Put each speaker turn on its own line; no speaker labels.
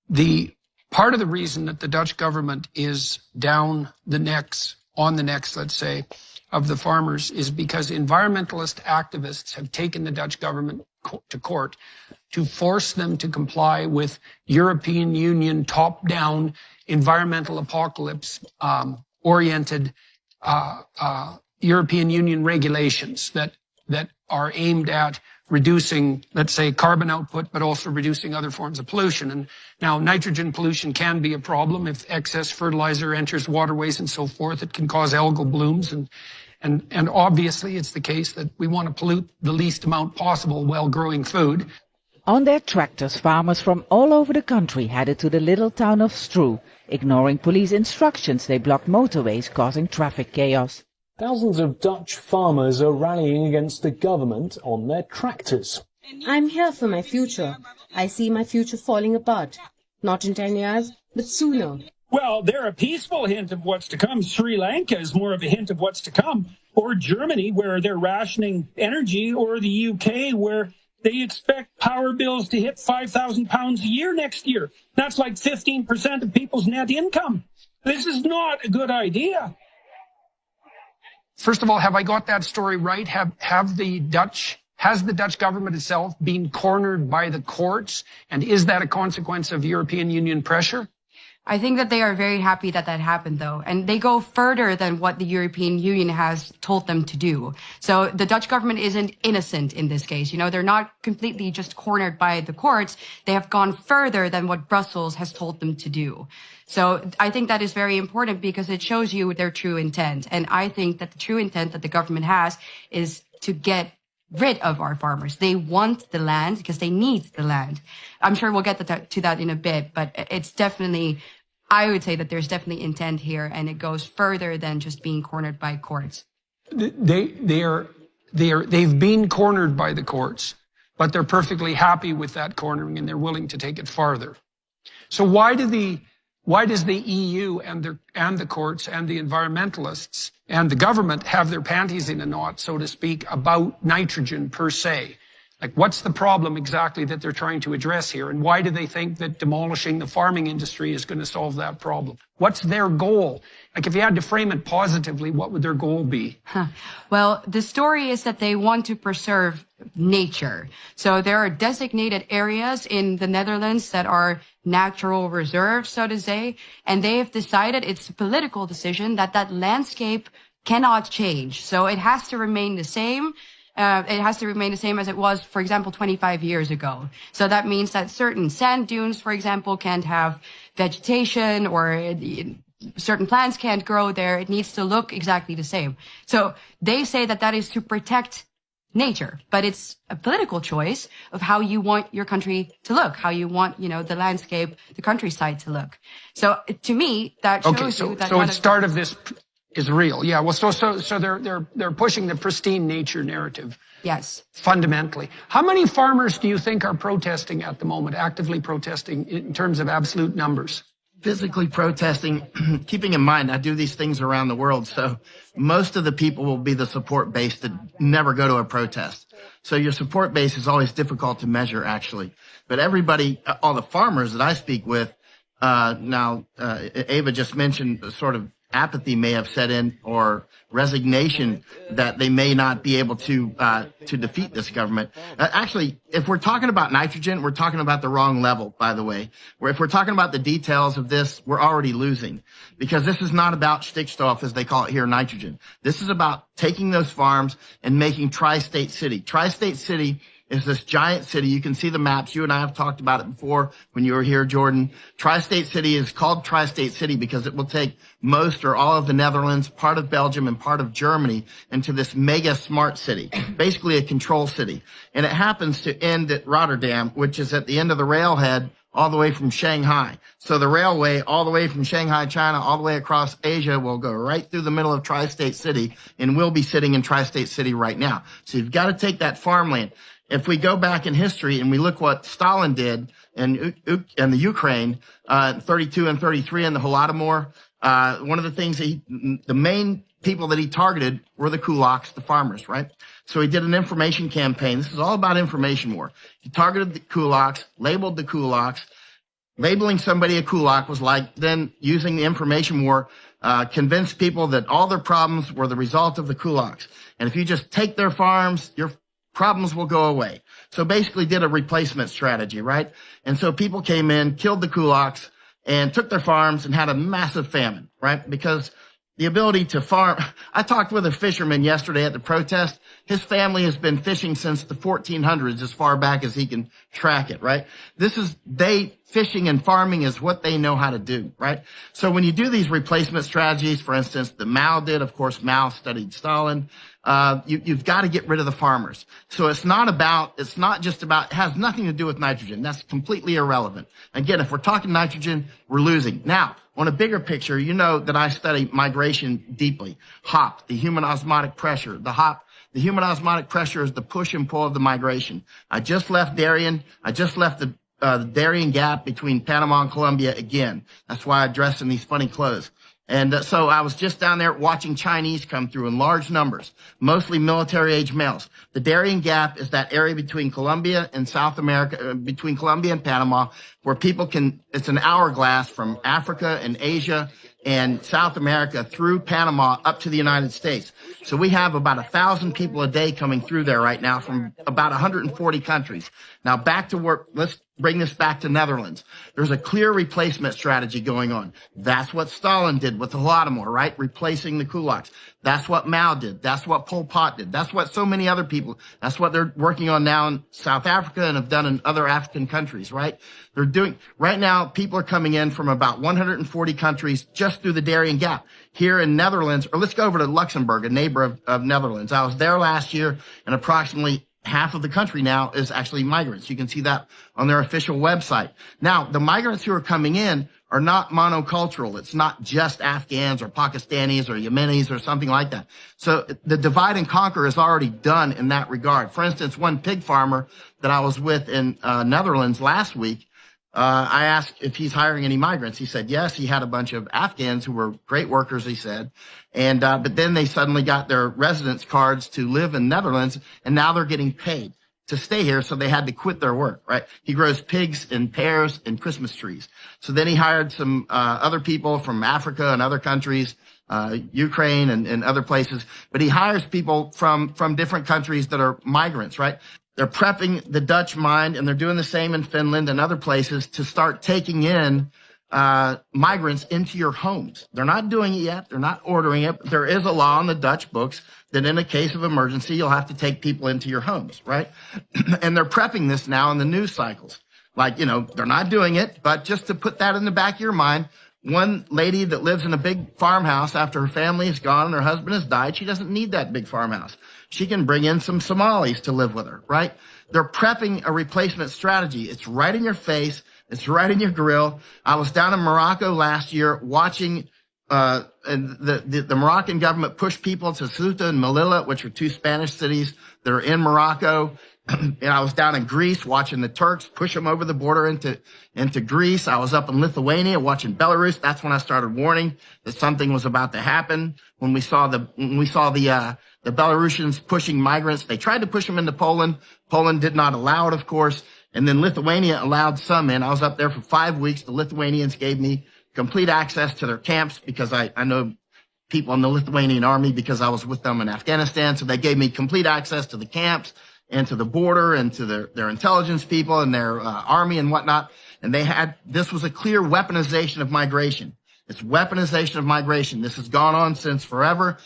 The part of the reason that the Dutch government is down the necks, on the necks, let's say, of the farmers is because environmentalist activists have taken the Dutch government to court to force them to comply with European Union top-down environmental apocalypse oriented European Union regulations that are aimed at reducing, let's say, carbon output, but also reducing other forms of pollution. And now nitrogen pollution can be a problem if excess fertilizer enters waterways and so forth. It can cause algal blooms. And obviously it's the case that we want to pollute the least amount possible while growing food.
On their tractors, farmers from all over the country headed to the little town of Stroe. Ignoring police instructions, they blocked motorways, causing traffic chaos.
Thousands of Dutch farmers are rallying against the government on their tractors.
I'm here for my future. I see my future falling apart. Not in 10 years, but sooner.
Well, they're a peaceful hint of what's to come. Sri Lanka is more of a hint of what's to come. Or Germany, where they're rationing energy, or the UK, where they expect power bills to hit £5,000 a year next year. That's like 15% of people's net income. This is not a good idea.
First of all, have I got that story right? Has the Dutch government itself been cornered by the courts? And is that a consequence of European Union pressure?
I think that they are very happy that that happened, though. And they go further than what the European Union has told them to do. So the Dutch government isn't innocent in this case. You know, they're not completely just cornered by the courts. They have gone further than what Brussels has told them to do. So I think that is very important because it shows you their true intent. And I think that the true intent that the government has is to get rid of our farmers. They want the land because they need the land. I'm sure we'll get to that in a bit, but it's definitely, I would say that there's definitely intent here, and it goes further than just being cornered by courts.
They've been cornered by the courts, but they're perfectly happy with that cornering and they're willing to take it farther. So why does the EU and the courts and the environmentalists and the government have their panties in a knot, so to speak, about nitrogen per se? Like, what's the problem exactly that they're trying to address here? And why do they think that demolishing the farming industry is going to solve that problem? What's their goal? Like, if you had to frame it positively, what would their goal be?
Well, the story is that they want to preserve nature. So there are designated areas in the Netherlands that are natural reserves, so to say, and they have decided, it's a political decision, that that landscape cannot change. So it has to remain the same. It has to remain the same as it was, for example, 25 years ago. So that means that certain sand dunes, for example, can't have vegetation, or certain plants can't grow there. It needs to look exactly the same. So they say that that is to protect nature, but it's a political choice of how you want your country to look, how you want, the landscape, the countryside to look. So to me, that shows you that.
So the start of this is real. Yeah. Well, so they're pushing the pristine nature narrative.
Yes.
Fundamentally. How many farmers do you think are protesting at the moment, actively protesting in terms of absolute numbers?
Physically protesting, keeping in mind I do these things around the world, so most of the people will be the support base that never go to a protest. So your support base is always difficult to measure, actually. But everybody, all the farmers that I speak with, Ava just mentioned sort of apathy may have set in, or resignation that they may not be able to defeat this government. Actually, if we're talking about nitrogen, we're talking about the wrong level, by the way. If we're talking about the details of this, we're already losing, because this is not about Stickstoff, as they call it here, nitrogen. This is about taking those farms and making Tri-State City. Tri-State City is this giant city. You can see the maps. You and I have talked about it before when you were here, Jordan. Tri-State City is called Tri-State City because it will take most or all of the Netherlands, part of Belgium, and part of Germany into this mega smart city, basically a control city. And it happens to end at Rotterdam, which is at the end of the railhead all the way from Shanghai. So the railway all the way from Shanghai, China, all the way across Asia will go right through the middle of Tri-State City, and we'll be sitting in Tri-State City right now. So you've got to take that farmland. If we go back in history and we look what Stalin did in the Ukraine, 32 and 33 in the Holodomor, one of the things the main people that he targeted were the kulaks, the farmers, right? So he did an information campaign. This is all about information war. He targeted the kulaks, labeled the kulaks, labeling somebody a kulak was like then using the information war, convince people that all their problems were the result of the kulaks. And if you just take their farms, your problems will go away. So basically did a replacement strategy, right? And so people came in, killed the kulaks, and took their farms and had a massive famine, right? Because the ability to farm. I talked with a fisherman yesterday at the protest. His family has been fishing since the 1400s, as far back as he can track it, right? Fishing and farming is what they know how to do, right? So when you do these replacement strategies, for instance, that Mao did, of course, Mao studied Stalin, you've got to get rid of the farmers. So it has nothing to do with nitrogen. That's completely irrelevant. Again, if we're talking nitrogen, we're losing. Now, on a bigger picture, you know that I study migration deeply. HOP, the human osmotic pressure. The human osmotic pressure is the push and pull of the migration. I just left Darien. I just left the Darien Gap between Panama and Colombia again. That's why I dress in these funny clothes. And so I was just down there watching Chinese come through in large numbers, mostly military-age males. The Darien Gap is that area between Colombia and South America, between Colombia and Panama, where it's an hourglass from Africa and Asia and South America through Panama up to the United States. So we have about 1,000 people a day coming through there right now from about 140 countries. Now back to work. Let's bring this back to Netherlands. There's a clear replacement strategy going on. That's what Stalin did with the Holodomor, right? Replacing the kulaks. That's what Mao did. That's what Pol Pot did. That's what so many other people, that's what they're working on now in South Africa and have done in other African countries, right? Right now, people are coming in from about 140 countries just through the Darien Gap. Here in Netherlands, or let's go over to Luxembourg, a neighbor of Netherlands. I was there last year, and approximately half of the country now is actually migrants. You can see that on their official website. Now, the migrants who are coming in are not monocultural. It's not just Afghans or Pakistanis or Yemenis or something like that. So the divide and conquer is already done in that regard. For instance, one pig farmer that I was with in Netherlands last week, I asked if he's hiring any migrants. He said yes. He had a bunch of Afghans who were great workers, he said. And but then they suddenly got their residence cards to live in Netherlands, and now they're getting paid to stay here, so they had to quit their work, right? He grows pigs and pears and Christmas trees. So then he hired some other people from Africa and other countries, Ukraine and other places. But he hires people from different countries that are migrants, right? They're prepping the Dutch mind, and they're doing the same in Finland and other places to start taking in migrants into your homes. They're not doing it yet. They're not ordering it. There is a law in the Dutch books that in a case of emergency, you'll have to take people into your homes, right? And they're prepping this now in the news cycles. Like, they're not doing it, but just to put that in the back of your mind, one lady that lives in a big farmhouse after her family is gone and her husband has died, she doesn't need that big farmhouse. She can bring in some Somalis to live with her, right? They're prepping a replacement strategy. It's right in your face. It's right in your grill. I was down in Morocco last year watching the Moroccan government push people to Ceuta and Melilla, which are two Spanish cities that are in Morocco. And I was down in Greece watching the Turks push them over the border into Greece. I was up in Lithuania watching Belarus. That's when I started warning that something was about to happen. When we saw the Belarusians pushing migrants, they tried to push them into Poland. Poland did not allow it, of course. And then Lithuania allowed some in. I was up there for 5 weeks. The Lithuanians gave me complete access to their camps because I know people in the Lithuanian army because I was with them in Afghanistan. So they gave me complete access to the camps and to the border and to their intelligence people and their army and whatnot. And this was a clear weaponization of migration. It's weaponization of migration. This has gone on since forever.